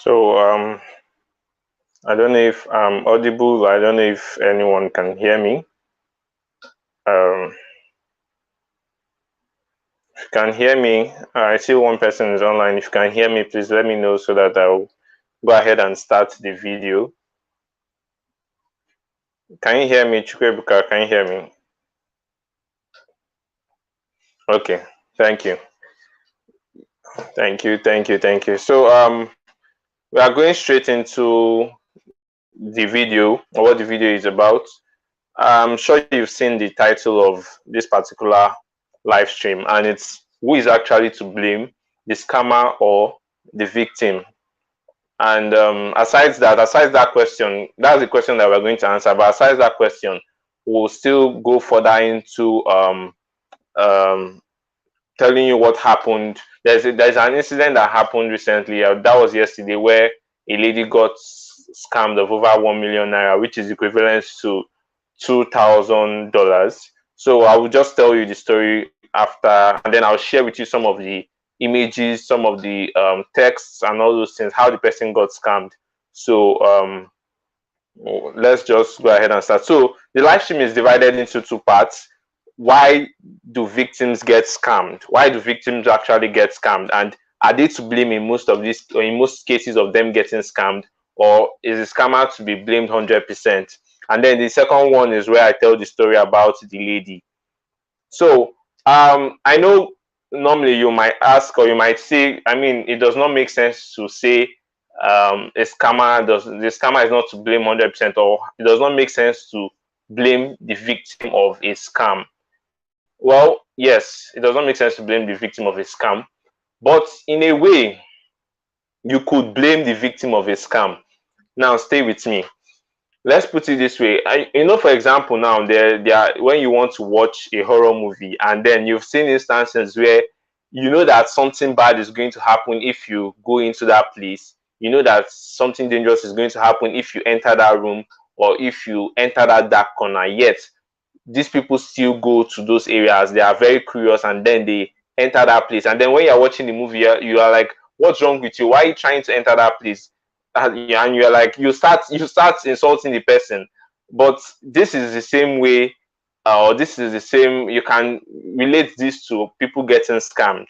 So I don't know if I'm audible. I don't know if anyone can hear me. If you can hear me, I see one person is online. If you can hear me, please let me know so that I'll go ahead and start the video. Can you hear me, Chukwebuka? Can you hear me? Okay, thank you. Thank you. So we are going straight into the video, or what the video is about. I'm sure you've seen the title of this particular live stream, and it's who is actually to blame, the scammer or the victim. And aside that question, that's the question that we're going to answer. But aside that question, we'll still go further into um, telling you what happened. There's an incident that happened recently. That was yesterday, where a lady got scammed of over 1 million naira, which is equivalent to $2,000. So I will just tell you the story after, and then I'll share with you some of the images, some of the texts, and all those things, how the person got scammed. So let's just go ahead and start. So the live stream is divided into two parts. Why do victims get scammed? Why do victims actually get scammed? And are they to blame in most of these, or in most cases of them getting scammed, or is the scammer to be blamed 100%? And then the second one is where I tell the story about the lady. So I know normally you might ask, or you might say, I mean, it does not make sense to say the scammer is not to blame 100%, or it does not make sense to blame the victim of a scam. Well, yes, it does not make sense to blame the victim of a scam, but in a way, you could blame the victim of a scam. Now, stay with me. Let's put it this way. For example, now when you want to watch a horror movie, and then you've seen instances where you know that something bad is going to happen if you go into that place. You know that something dangerous is going to happen if you enter that room, or if you enter that dark corner. Yet these people still go to those areas. They are very curious, and then they enter that place. And then when you're watching the movie, you are like, what's wrong with you? Why are you trying to enter that place? And you're like, you start insulting the person. But this is the same way, or this is the same, you can relate this to people getting scammed.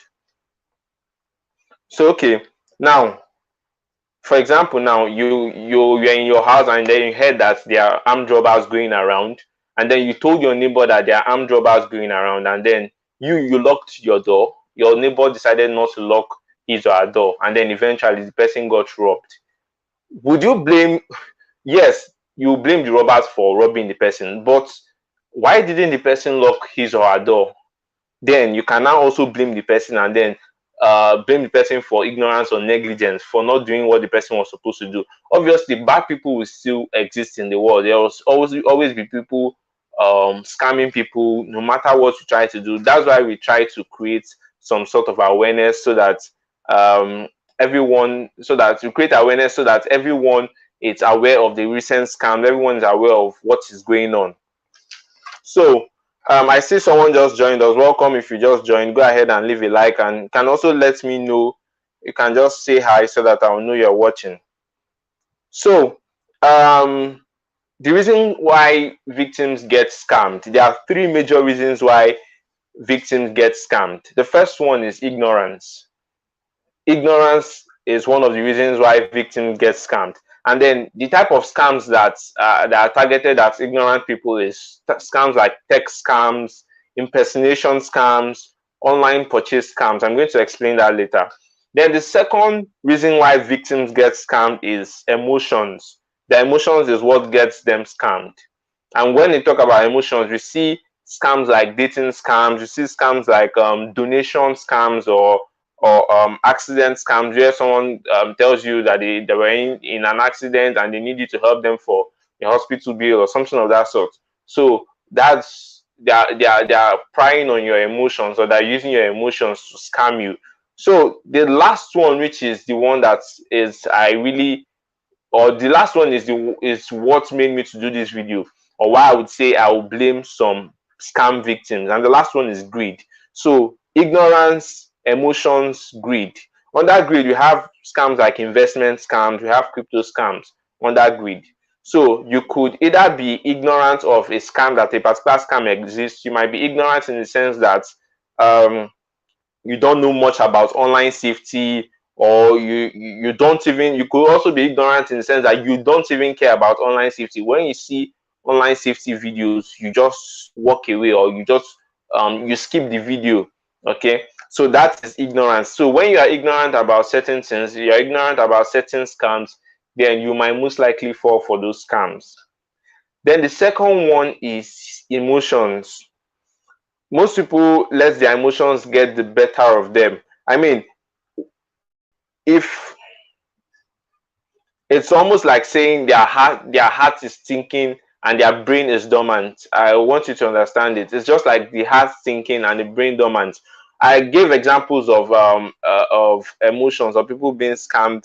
So okay, now for example, now you're in your house, and then you heard that there are armed robbers going around, and then you told your neighbor that there are armed robbers going around, and then you locked your door. Your neighbor decided not to lock his or her door, and then eventually the person got robbed. Would you blame? Yes, you blame the robbers for robbing the person, but why didn't the person lock his or her door? Then you can now also blame the person, and then blame the person for ignorance or negligence, for not doing what the person was supposed to do. Obviously, bad people will still exist in the world. There will always be people scamming people, no matter what you try to do. That's why we try to create some sort of awareness, so that you create awareness so that everyone is aware of the recent scam. Everyone is aware of what is going on. So I see someone just joined us. Welcome. If you just joined, go ahead and leave a like, and can also let me know. You can just say hi so that I'll know you're watching. So the reason why victims get scammed, there are three major reasons why victims get scammed. The first one is ignorance. Ignorance is one of the reasons why victims get scammed. And then the type of scams that are targeted at ignorant people is scams like text scams, impersonation scams, online purchase scams. I'm going to explain that later. Then the second reason why victims get scammed is emotions. The emotions is what gets them scammed. And when they talk about emotions, we see scams like dating scams, you see scams like donation scams, or accident scams, where someone tells you that they were in an accident and they need you to help them for a hospital bill or something of that sort. So that's they are prying on your emotions, or they're using your emotions to scam you. So the last one, which is the one that is the last one is what made me to do this video, or why I would say I will blame some scam victims. And the last one is greed. So ignorance, emotions, greed. Under greed, we have scams like investment scams, we have crypto scams under greed. So you could either be ignorant of a scam, that a particular scam exists. You might be ignorant in the sense that um, you don't know much about online safety, or you don't even, you could also be ignorant in the sense that you don't even care about online safety. When you see online safety videos, you just walk away, or you just you skip the video. Okay, so that is ignorance. So when you are ignorant about certain things, you are ignorant about certain scams, then you might most likely fall for those scams. Then the second one is emotions. Most people let their emotions get the better of them. I mean, if it's almost like saying their heart is thinking and their brain is dormant. I want you to understand it. It's just like the heart thinking and the brain dormant. I gave examples of emotions, or people being scammed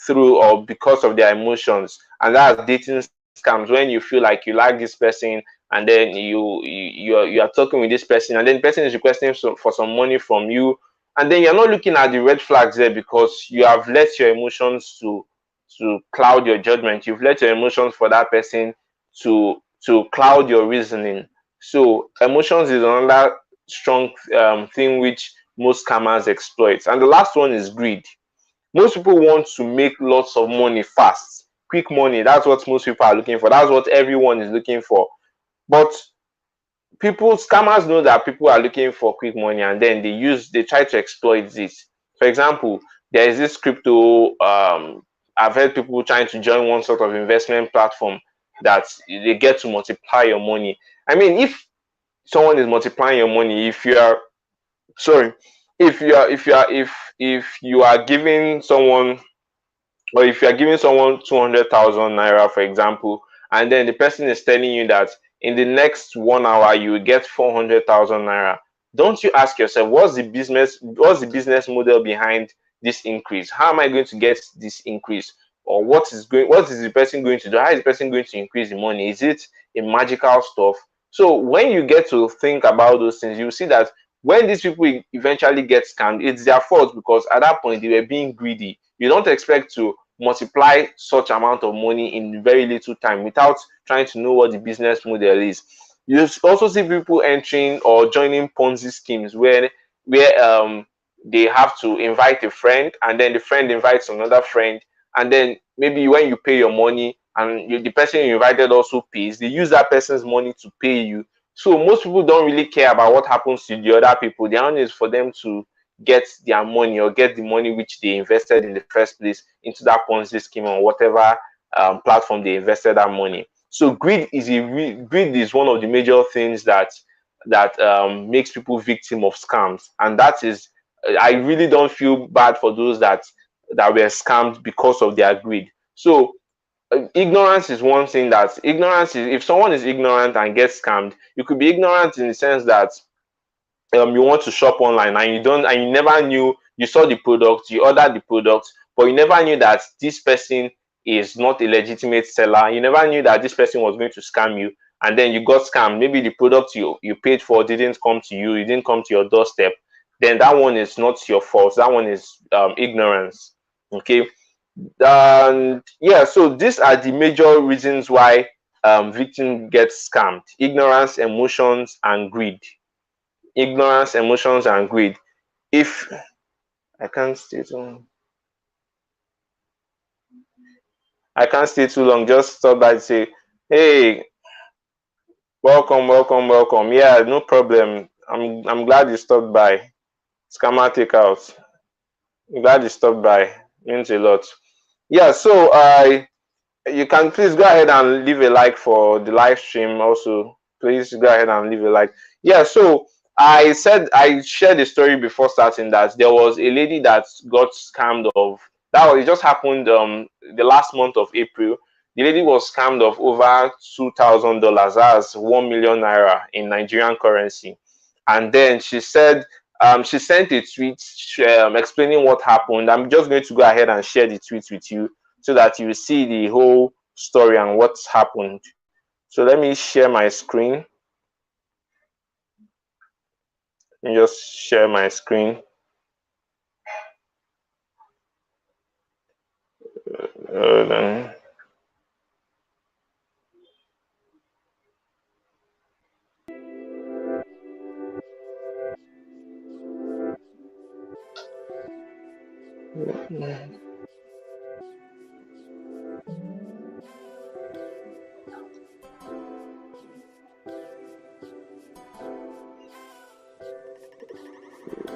through or because of their emotions, and that's dating scams. When you feel like you like this person, and then you are talking with this person, and then the person is requesting for some money from you, and then you're not looking at the red flags there, because you have let your emotions to cloud your judgment. You've let your emotions for that person to cloud your reasoning. So emotions is another strong thing which most scammers exploit. And the last one is greed. Most people want to make lots of money fast, quick money. That's what most people are looking for. That's what everyone is looking for. But scammers know that people are looking for quick money, and then they try to exploit this. For example, there is this crypto, I've heard people trying to join one sort of investment platform that they get to multiply your money. I mean, if someone is multiplying your money, if you are sorry, if you are giving someone, or if you are giving someone 200,000 naira, for example, and then the person is telling you that in the next 1 hour you will get 400,000 naira, don't you ask yourself, what's the business model behind this increase? How am I going to get this increase? Or what is the person going to do? How is the person going to increase the money? Is it a magical stuff? So when you get to think about those things, you see that when these people eventually get scammed, it's their fault, because at that point they were being greedy. You don't expect to multiply such amount of money in very little time without trying to know what the business model is. You also see people entering or joining Ponzi schemes where they have to invite a friend, and then the friend invites another friend, and then maybe when you pay your money and the person you invited also pays, they use that person's money to pay you. So most people don't really care about what happens to the other people. The only is for them to get their money, or get the money which they invested in the first place into that Ponzi scheme, or whatever platform they invested that money. So greed is one of the major things that makes people victim of scams, and that is, I really don't feel bad for those that were scammed because of their greed. So ignorance is one thing. That ignorance is, if someone is ignorant and gets scammed, you could be ignorant in the sense that you want to shop online, and you never knew, you saw the product, you ordered the product, but you never knew that this person is not a legitimate seller. You never knew that this person was going to scam you, and then you got scammed. Maybe the product you paid for didn't come to you, it didn't come to your doorstep. Then that one is not your fault. That one is ignorance. Okay. And yeah, so these are the major reasons why victim gets scammed: ignorance, emotions, and greed. Ignorance, emotions, and greed. If I can't stay too, I can't stay too long. Just stop by and say, "Hey, welcome, welcome, welcome." Yeah, no problem. I'm glad you stopped by. Scammer takeout. I'm glad you stopped by. Means a lot. Yeah. So I you can please go ahead and leave a like for the live stream. Also, please go ahead and leave a like. Yeah. So I shared the story before starting, that there was a lady that got scammed of, it just happened the last month of April. The lady was scammed of over $2,000. That's 1 million naira in Nigerian currency. And then she said, she sent a tweet explaining what happened. I'm just going to go ahead and share the tweet with you so that you see the whole story and what's happened. So let me share my screen. Let me just share my screen. Then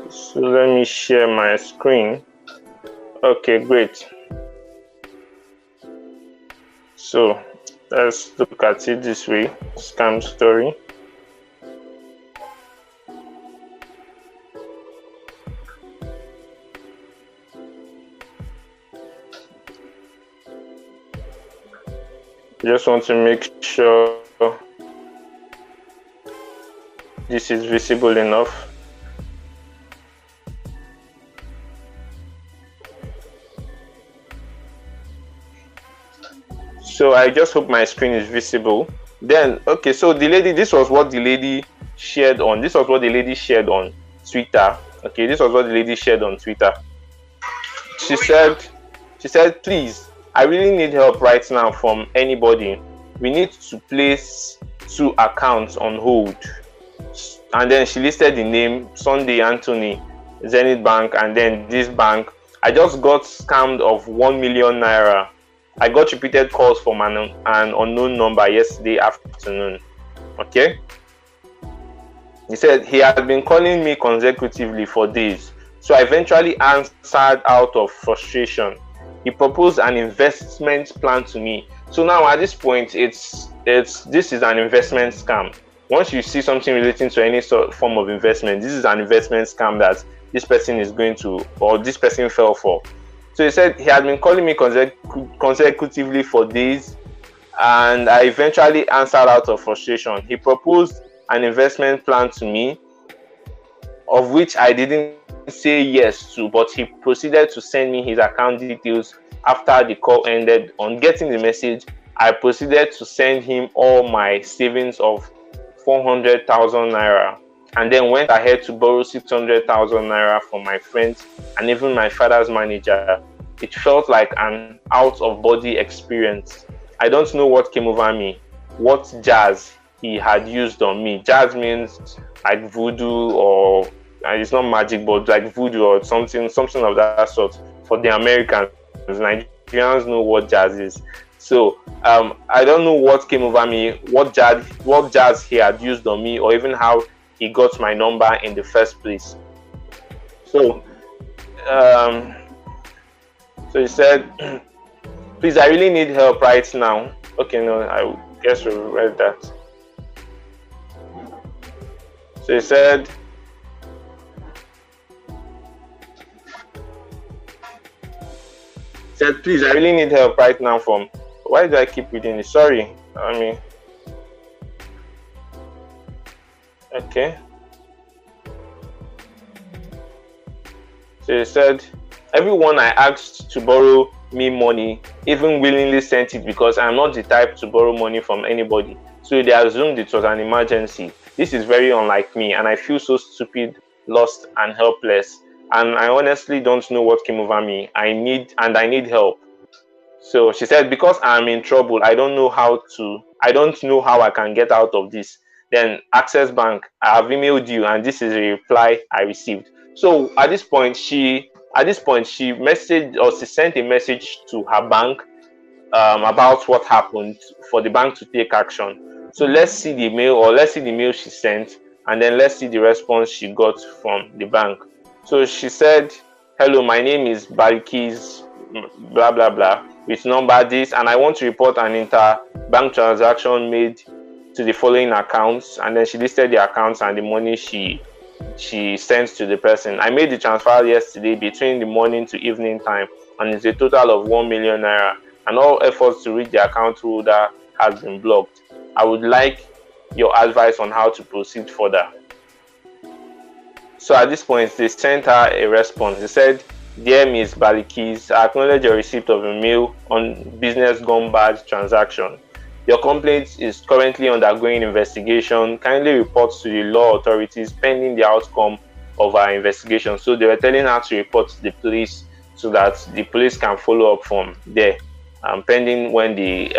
so let me share my screen. Okay, great. So let's look at it this way. Scam story. Just want to make sure this is visible enough. So I just hope my screen is visible. Then, okay, so the lady, this was what the lady shared on. This was what the lady shared on Twitter. Okay, this was what the lady shared on Twitter. She said, please, I really need help right now from anybody. We need to place 2 accounts on hold. And then she listed the name Sunday Anthony, Zenith Bank, and then this bank. I just got scammed of 1 million naira. I got repeated calls from an unknown number yesterday afternoon. Okay. He said he had been calling me consecutively for days. So I eventually answered out of frustration. He proposed an investment plan to me. So now at this point, this is an investment scam. Once you see something relating to any sort of form of investment, this is an investment scam that this person is going to, or this person fell for. So he said he had been calling me consecutively for days, and I eventually answered out of frustration. He proposed an investment plan to me, of which I didn't say yes to, but he proceeded to send me his account details after the call ended. On getting the message, I proceeded to send him all my savings of 400,000 naira, and then went ahead to borrow 600,000 naira from my friends and even my father's manager. It felt like an out-of-body experience. I don't know what came over me, what jazz he had used on me. Jazz means like voodoo, or it's not magic, but like voodoo or something of that sort. For the Americans, Nigerians know what jazz is. So I don't know what came over me, what jazz he had used on me, or even how he got my number in the first place. So so he said, please, I really need help right now. Okay, no, I guess we read that. So he said, please, I really need help right now from, why do I keep reading this? Sorry, okay. So he said, everyone I asked to borrow me money even willingly sent it, because I'm not the type to borrow money from anybody. So they assumed it was an emergency. This is very unlike me, and I feel so stupid, lost, and helpless. And I honestly don't know what came over me. I need help. So she said, because I'm in trouble, I don't know how I can get out of this. Then Access Bank, I have emailed you, and this is a reply I received. So at this point, she messaged, or she sent a message to her bank about what happened, for the bank to take action. So let's see the mail she sent, and then let's see the response she got from the bank. So she said, hello, my name is Balkis, blah blah blah, with number this, and I want to report an interbank transaction made to the following accounts. And then she listed the accounts and the money she sent to the person. I made the transfer yesterday between the morning to evening time, and it's a total of 1 million naira, and all efforts to reach the account holder has been blocked. I would like your advice on how to proceed further. So at this point, they sent her a response. They said, dear Ms. Balikis, I acknowledge your receipt of a mail on business gone bad transaction. Your complaint is currently undergoing investigation. Kindly report to the law authorities pending the outcome of our investigation. So they were telling her to report to the police so that the police can follow up from there, pending when they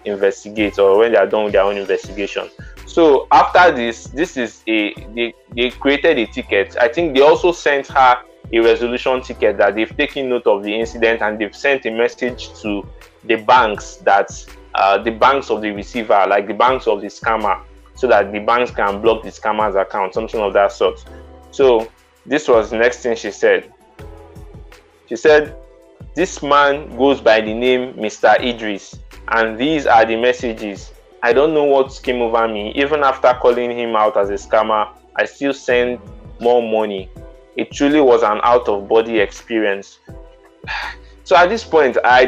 investigate or when they are done with their own investigation. So after this is they created a ticket. I think they also sent her a resolution ticket that they've taken note of the incident, and they've sent a message to the banks, that the banks of the receiver, like the banks of the scammer, so that the banks can block the scammer's account, something of that sort. So this was the next thing she said. She said, "This man goes by the name Mr. Idris, and these are the messages. I don't know what came over me. Even after calling him out as a scammer, I still send more money. It truly was an out-of-body experience." So at this point, I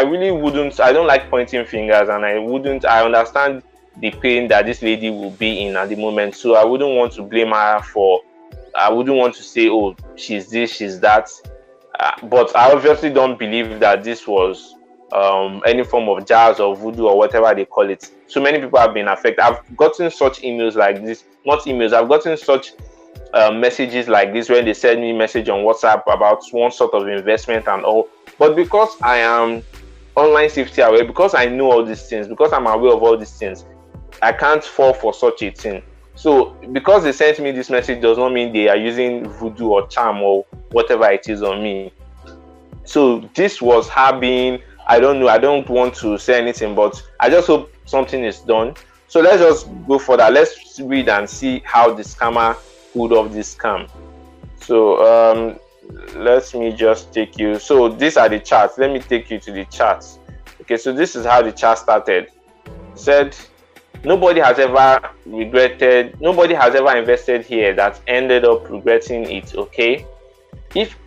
really wouldn't, I don't like pointing fingers, and I understand the pain that this lady will be in at the moment. So I wouldn't want to blame her I wouldn't want to say, oh, she's this, she's that. But I obviously don't believe that this was any form of jazz or voodoo or whatever they call it. So many people have been affected. I've gotten such emails like this, not emails, I've gotten such messages like this when they send me message on WhatsApp about one sort of investment and all. But because I am online safety aware, because I know all these things, because I'm aware of all these things, I can't fall for such a thing. So because they sent me this message does not mean they are using voodoo or charm or whatever it is on me. So this was her being, I don't know, I don't want to say anything, but I just hope something is done. So let's just go further. Let's read and see how the scammer pulled off this scam. So let me just take you. So these are the charts. Let me take you to the charts. Okay, so this is how the chart started. It said, nobody has ever invested here that ended up regretting it. Okay.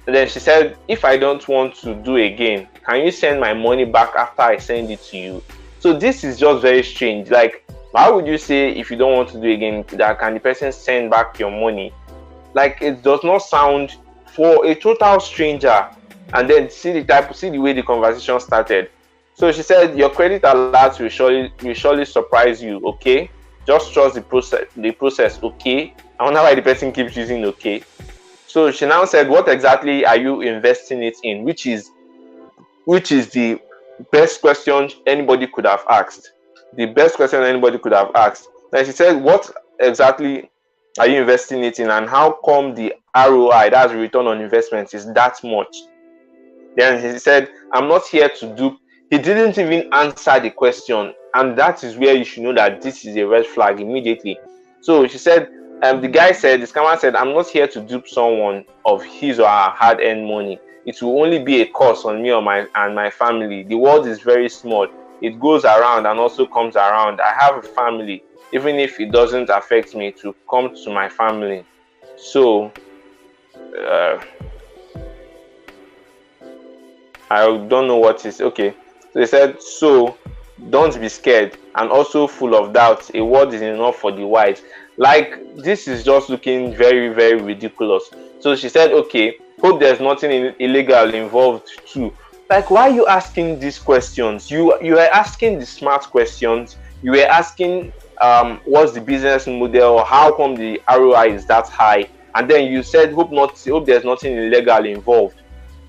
Then she said, if I don't want to do again, can you send my money back after I send it to you? So this is just very strange. Like, why would you say if you don't want to do again, that can the person send back your money? Like, it does not sound for a total stranger. And then see the way the conversation started. So she said, your credit alert will surely surprise you. Okay, just trust the process. Okay. I wonder why the person keeps using okay. So she now said, what exactly are you investing it in? Which is the best question anybody could have asked. The best question anybody could have asked. Then she said, what exactly are you investing it in, and how come the ROI, that's return on investment, is that much? Then he said, I'm not here to dupe. He didn't even answer the question, and that is where you should know that this is a red flag immediately. So she said, the scammer said, I'm not here to dupe someone of his or her hard-earned money. It will only be a cost on me or my family. The world is very small. It goes around and also comes around. I have a family. Even if it doesn't affect me, to come to my family. So I don't know what is okay. So they said, so don't be scared, and also full of doubt. A word is enough for the wise. Like, this is just looking very, very ridiculous. So she said, okay, hope there's nothing illegal involved too. Like, why are you asking these questions? You are asking the smart questions. You were asking what's the business model, or how come the ROI is that high, and then you said hope there's nothing illegal involved,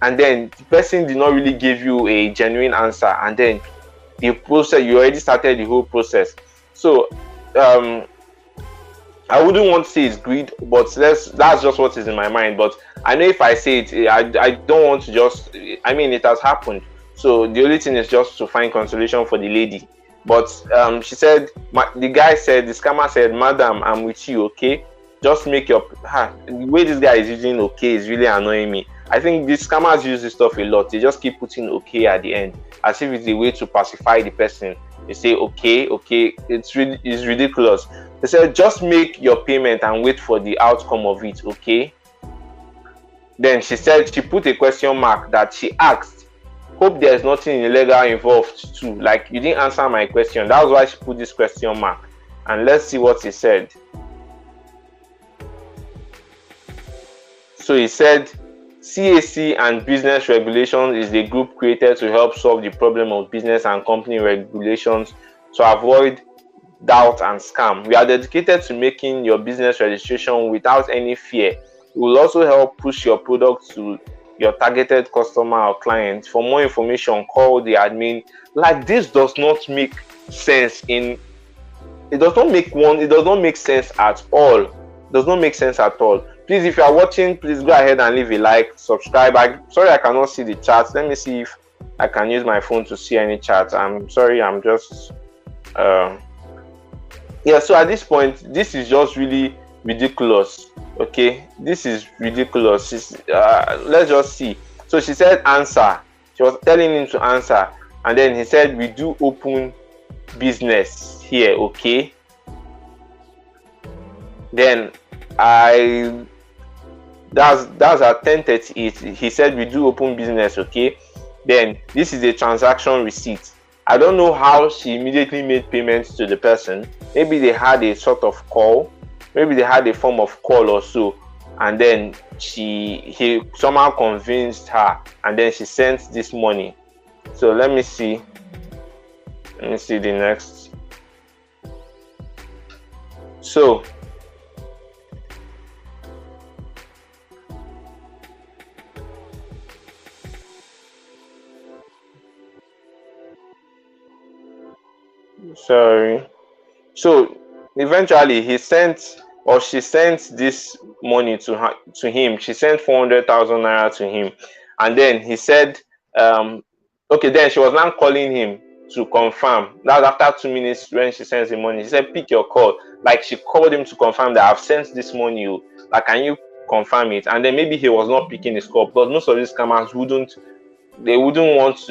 and then the person did not really give you a genuine answer, and then the process, you already started the whole process. So I wouldn't want to say it's greed, but that's just what is in my mind. But I know if I say it, I don't want to just, I mean, it has happened. So the only thing is just to find consolation for the lady. But she said, the scammer said, madam, I'm with you, okay? Just make your, the way this guy is using okay is really annoying me. I think these scammers use this stuff a lot. They just keep putting okay at the end, as if it's a way to pacify the person. They say okay, it's ridiculous. They said, just make your payment and wait for the outcome of it, okay? Then she said, she put a question mark that she asked, hope there's nothing illegal involved too. Like, you didn't answer my question. That was why she put this question mark. And let's see what he said. So he said, CAC and Business Regulations is a group created to help solve the problem of business and company regulations to avoid doubt and scam. We are dedicated to making your business registration without any fear. We will also help push your product to your targeted customer or client. For more information, call the admin. Like, this does not make sense it does not make sense at all. It does not make sense at all. Please, if you are watching, please go ahead and leave a like, subscribe. Sorry, I cannot see the chat. Let me see if I can use my phone to see any chat. I'm sorry, I'm just yeah. So at this point, this is just really ridiculous. Okay, this is ridiculous. Let's just see. So she said answer. She was telling him to answer, and then he said, we do open business here, okay? Then that's at 10:38. He said, we do open business, okay? Then this is a transaction receipt. I don't know how she immediately made payments to the person. Maybe they had a sort of call. Maybe they had a form of call or so, and then he somehow convinced her, and then she sent this money. So let me see the next. So sorry. So eventually he sent, or she sent this money to him. She sent 400,000 naira to him, and then he said, okay, then she was now calling him to confirm. That after 2 minutes when she sends the money, she said, pick your call. Like, she called him to confirm that I've sent this money, like, can you confirm it? And then maybe he was not picking his call, because most of these scammers wouldn't want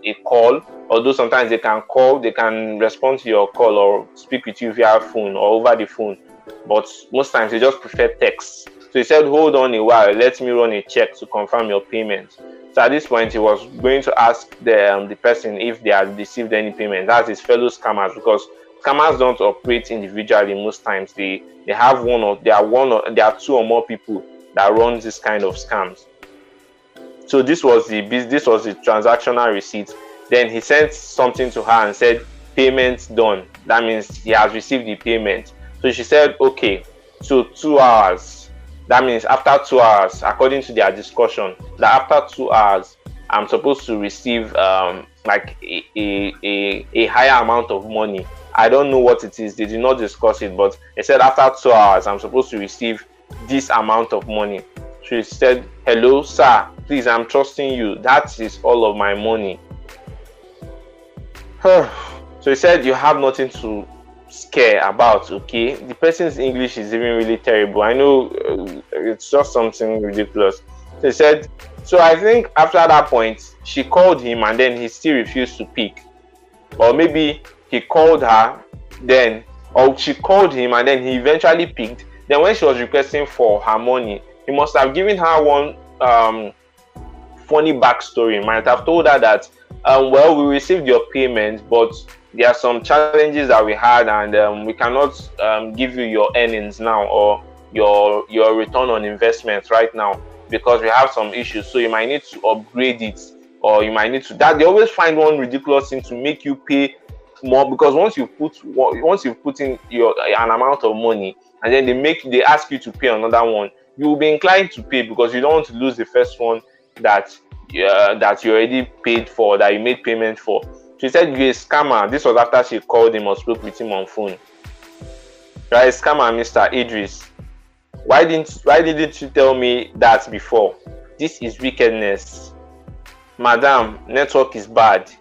a call, although sometimes they can call, they can respond to your call or speak with you via phone or over the phone, but most times they just prefer text. So he said, hold on a while, let me run a check to confirm your payment. So at this point, he was going to ask the person if they had received any payment. That's his fellow scammers, because scammers don't operate individually. Most times there are two or more people that run this kind of scams. So this was the transactional receipt. Then he sent something to her and said, payment done. That means he has received the payment. So she said, okay, so 2 hours. That means after 2 hours, according to their discussion, that after 2 hours, I'm supposed to receive like a higher amount of money. I don't know what it is. They did not discuss it, but they said after 2 hours, I'm supposed to receive this amount of money. She said, hello, sir, please, I'm trusting you. That is all of my money. So he said, you have nothing to scare about, okay? The person's English is even really terrible. I know it's just something ridiculous. So he said, so I think after that point, she called him and then he still refused to pick. Or maybe he called her, then, or she called him and then he eventually picked. Then when she was requesting for her money, he must have given her one funny backstory. He might have told her that, well, we received your payment, but there are some challenges that we had, and we cannot give you your earnings now or your return on investment right now because we have some issues. So you might need to upgrade it, or you might need to. That they always find one ridiculous thing to make you pay more, because once you put in an amount of money, and then they ask you to pay another one, you will be inclined to pay because you don't want to lose the first one that you already paid for, that you made payment for. She said, you're a scammer. This was after she called him or spoke with him on phone. You're a scammer, Mr. Idris. Why didn't you tell me that before? This is wickedness. Madam, network is bad.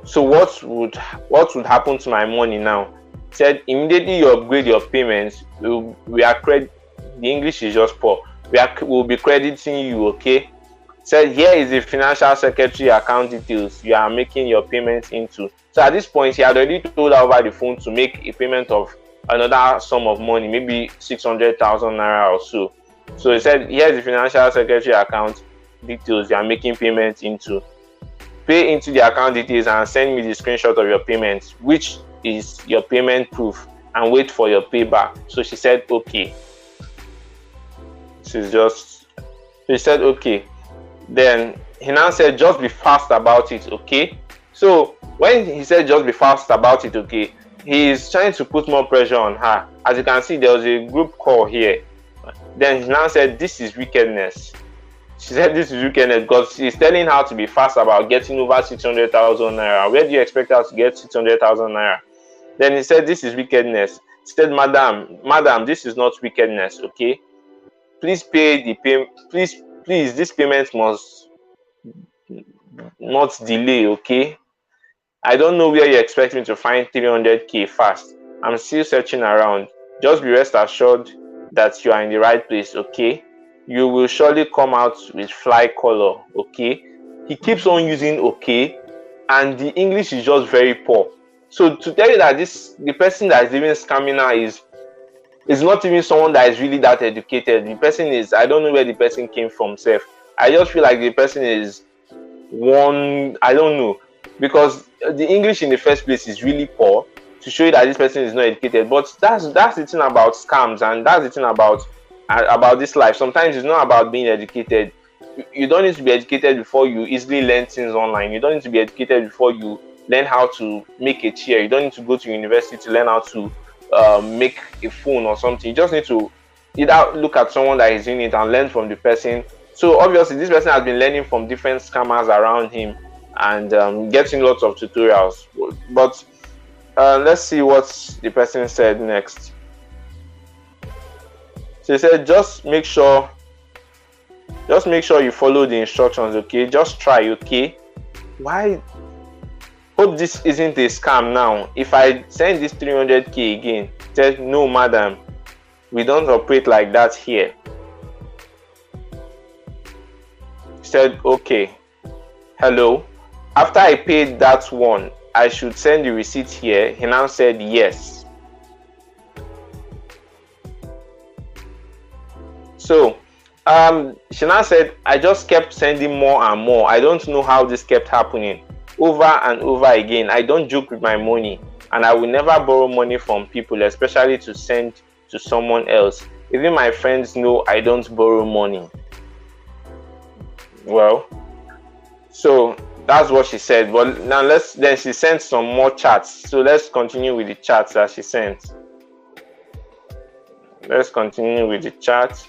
So what would happen to my money now? She said, immediately you upgrade your payments, the English is just poor. We'll be crediting you, okay? Said, here is the financial secretary account details you are making your payments into. So at this point, he had already told her over the phone to make a payment of another sum of money, maybe 600,000 naira or so. So he said, here is the financial secretary account details you are making payments into. Pay into the account details and send me the screenshot of your payment, which is your payment proof, and wait for your payback. So she said, okay. She said, okay. Then he now said, just be fast about it, okay? So when he said just be fast about it, okay, he is trying to put more pressure on her. As you can see, there was a group call here. Then he now said, this is wickedness. She said this is wickedness because she's telling her to be fast about getting over 600,000 naira. Where do you expect her to get 600,000 naira? Then he said this is wickedness. He said, madam, this is not wickedness, okay? Please pay the pay. Please, this payment must not delay, okay? I don't know where you expect me to find 300k fast. I'm still searching around. Just be rest assured that you are in the right place, okay? You will surely come out with fly color, okay? He keeps on using okay, and the English is just very poor. So to tell you that the person that is even scamming her is not even someone that is really that educated. The person is, I don't know where the person came from, self. I just feel like the person is one, I don't know, because the English in the first place is really poor to show you that this person is not educated. But that's the thing about scams, and that's the thing about this life. Sometimes it's not about being educated. You don't need to be educated before you easily learn things online. You don't need to be educated before you learn how to make a chair. You don't need to go to university to learn how to make a phone or something. You just need to either look at someone that is doing it and learn from the person. So obviously this person has been learning from different scammers around him and getting lots of tutorials. But let's see what the person said next. So he said, just make sure you follow the instructions, okay? Just try, okay? Why? Hope this isn't a scam now. If I send this 300k again, said, no, madam, we don't operate like that here. He said, okay, hello. After I paid that one, I should send the receipt here. He now said yes. So she now said, I just kept sending more and more. I don't know how this kept happening over and over again. I don't joke with my money, and I will never borrow money from people, especially to send to someone else. Even my friends know I don't borrow money. Well, so that's what she said. But now then she sent some more chats. So let's continue with the chats that she sent. Let's continue with the chat.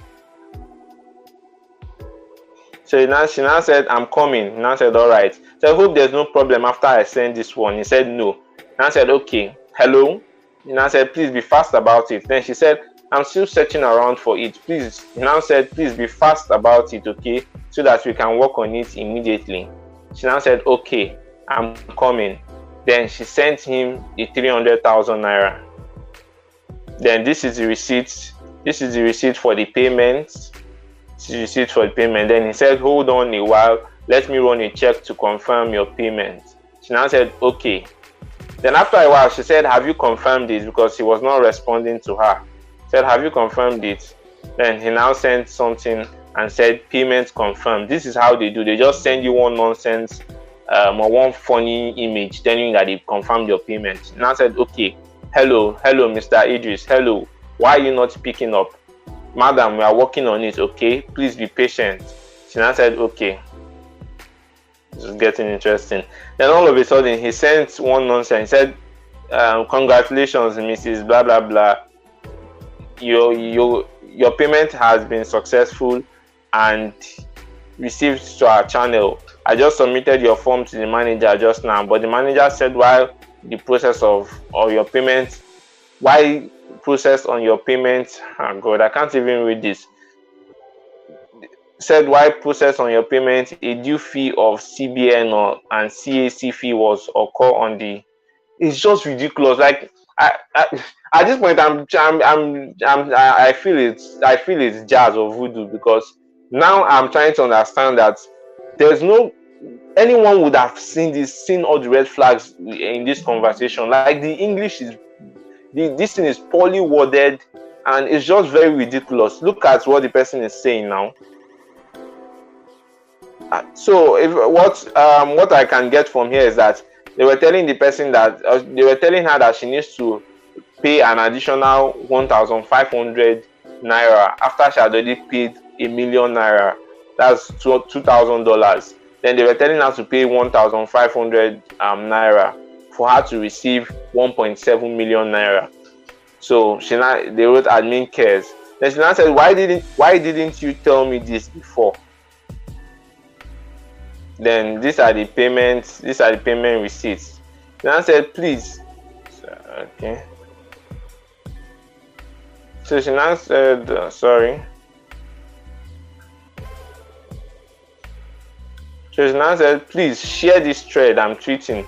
So she now said, I'm coming. Now said, all right. So I hope there's no problem after I send this one. He said, no. Now said, okay. Hello. He now said, please be fast about it. Then she said, I'm still searching around for it. Please. He now said, please be fast about it, okay? So that we can work on it immediately. She now said, okay, I'm coming. Then she sent him the 300,000 naira. Then this is the receipt. This is the receipt for the payment. Receipt for the payment. Then he said, hold on a while, let me run a check to confirm your payment. She now said, okay. Then after a while she said, have you confirmed it? Because he was not responding to her. She said, have you confirmed it? Then he now sent something and said, payment confirmed. This is how they do. They just send you one nonsense or one funny image telling you that they confirmed your payment. She now said, okay, hello Mr. Idris, hello, why are you not picking up? Madam, we are working on it, okay? Please be patient. She now said, okay. This is getting interesting. Then all of a sudden, he sent one nonsense. He said, congratulations, Mrs. Blah, blah, blah. Your payment has been successful and received to our channel. I just submitted your form to the manager just now, but the manager said while the process of your payment, why process on your payment, oh God, I can't even read this. Said why process on your payment, a due fee of CBN and CAC fee was occur on the. It's just ridiculous. Like at this point, I feel it's jazz or voodoo, because now I'm trying to understand that there's no anyone would have seen all the red flags in this conversation. Like the English is. This thing is poorly worded and it's just very ridiculous. Look at what the person is saying now. So what I can get from here is that they were telling the person that they were telling her that she needs to pay an additional 1,500 naira after she had already paid 1,000,000 naira. That's $2,000. Then they were telling her to pay 1,500 naira for her to receive 1.7 million naira. So they wrote admin cares. Then she now said, why didn't you tell me this before? Then these are the payments. These are the payment receipts. Then I said, please. Okay. So she now said, sorry. So she now said, please share this thread I'm tweeting.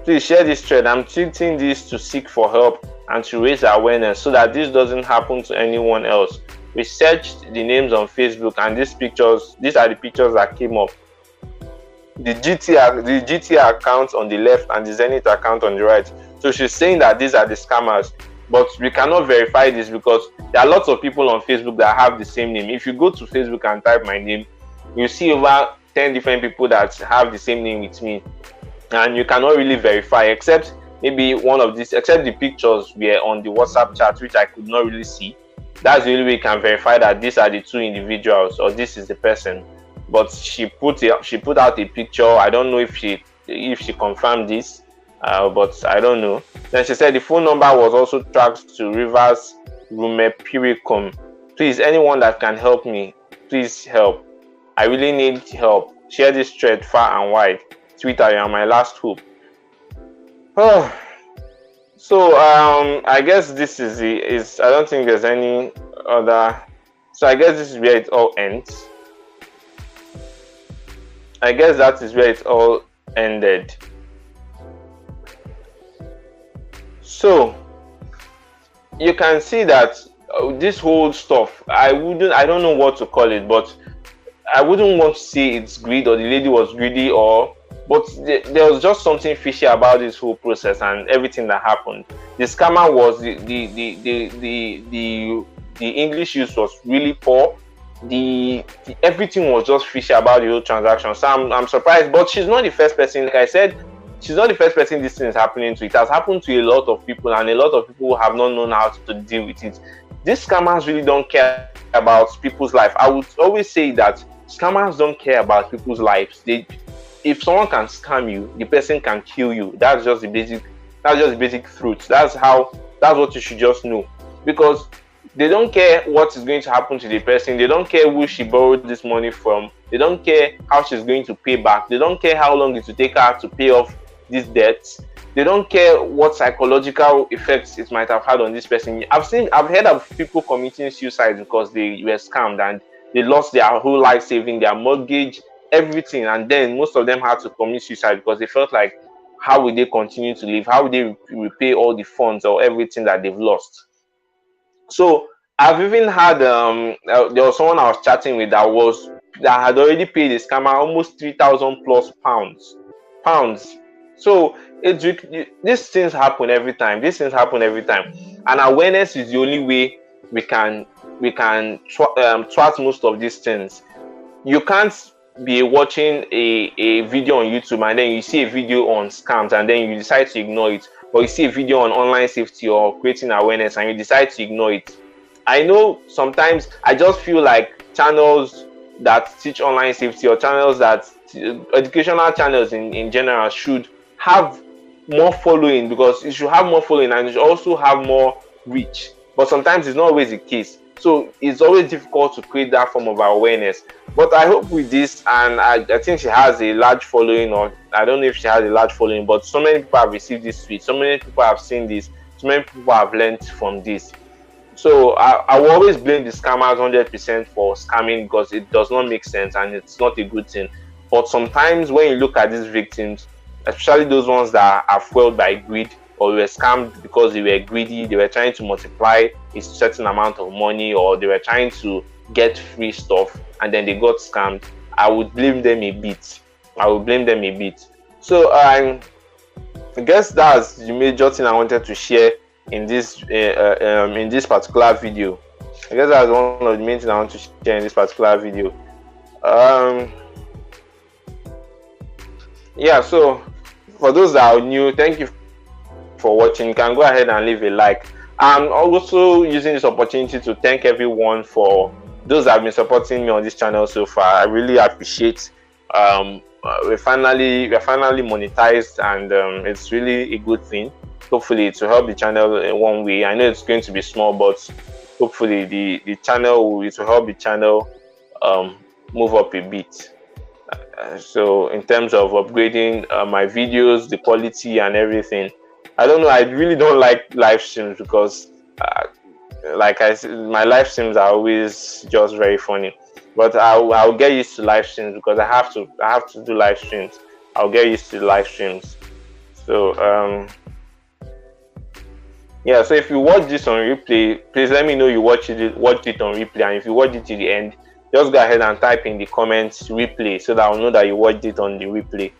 Please share this thread. I'm tweeting this to seek for help and to raise awareness so that this doesn't happen to anyone else. We searched the names on Facebook, and these are the pictures that came up. The GT account on the left and the Zenith account on the right. So she's saying that these are the scammers, but we cannot verify this because there are lots of people on Facebook that have the same name. If you go to Facebook and type my name, you see over 10 different people that have the same name with me, and you cannot really verify, except maybe one of these, except the pictures were on the WhatsApp chat, which I could not really see. That's the only way you can verify that these are the two individuals or this is the person. But she put out a picture. I don't know if she confirmed this, but I don't know. Then she said the phone number was also tracked to Rivers Rumepiricum. Please, anyone that can help me, please help. I really need help. Share this thread far and wide. Twitter, you are my last hope. Oh, so I guess this is I don't think there's any other. So I guess this is where it all ends. I guess that is where it all ended. So you can see that this whole stuff, I don't know what to call it, but I wouldn't want to say it's greed or the lady was greedy, but there was just something fishy about this whole process and everything that happened. The scammer was the English use was really poor. Everything was just fishy about the whole transaction. So I'm surprised, but she's not the first person. Like I said, she's not the first person this thing is happening to. It has happened to a lot of people, and a lot of people have not known how to deal with it. These scammers really don't care about people's life. I would always say that scammers don't care about people's lives. If someone can scam you, the person can kill you. That's just the basic truth. That's what you should just know, because they don't care what is going to happen to the person. They don't care who she borrowed this money from. They don't care how she's going to pay back. They don't care how long it will take her to pay off these debts. They don't care what psychological effects it might have had on this person. I've heard of people committing suicide because they were scammed and they lost their whole life saving, their mortgage, everything, and then most of them had to commit suicide because they felt like, how will they continue to live? How will they repay all the funds or everything that they've lost? So I've even had there was someone I was chatting with that had already paid the scammer almost 3,000 plus pounds. So these things happen every time. And awareness is the only way we can thwart most of these things. You can't be watching a video on YouTube and then you see a video on scams and then you decide to ignore it, or you see a video on online safety or creating awareness and you decide to ignore it. I know sometimes I just feel like channels that teach online safety or channels that educational channels in general should have more following, because it should have more following and it should also have more reach, but sometimes it's not always the case. So it's always difficult to create that form of awareness. But I hope with this, and I think she has a large following, or I don't know if she has a large following, but so many people have received this tweet, so many people have seen this, so many people have learned from this. So I will always blame the scammers 100% for scamming, because it does not make sense and it's not a good thing. But sometimes when you look at these victims, especially those ones that are fueled by greed or were scammed because they were greedy, they were trying to multiply a certain amount of money, or they were trying to get free stuff and then they got scammed, I would blame them a bit. So I guess that's the major thing I wanted to share in this particular video. I guess that's one of the main things I want to share in this particular video. Yeah, so for those that are new, thank you for watching. You can go ahead and leave a like. I'm also using this opportunity to thank everyone for those that have been supporting me on this channel so far. I really appreciate. We're finally monetized, and it's really a good thing. Hopefully to help the channel in one way. I know it's going to be small, but hopefully the channel will help the channel move up a bit. So in terms of upgrading my videos, the quality and everything, I don't know, I really don't like live streams because like I said, my live streams are always just very funny. But I'll get used to live streams because I have to do live streams. I'll get used to live streams. So yeah, so if you watch this on replay, please let me know you watched it on replay, and if you watched it to the end, just go ahead and type in the comments replay so that I'll know that you watched it on the replay.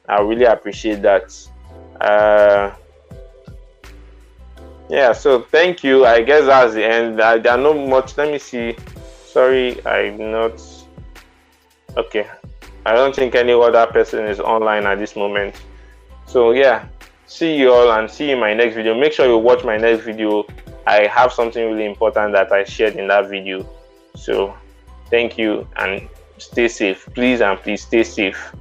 I really appreciate that. Yeah, so thank you. I guess that's the end. There are no much. Let me see. Sorry, I'm not. Okay, I don't think any other person is online at this moment. So yeah, see you all and see you in my next video. Make sure you watch my next video. I have something really important that I shared in that video. So thank you and stay safe. Please and please stay safe.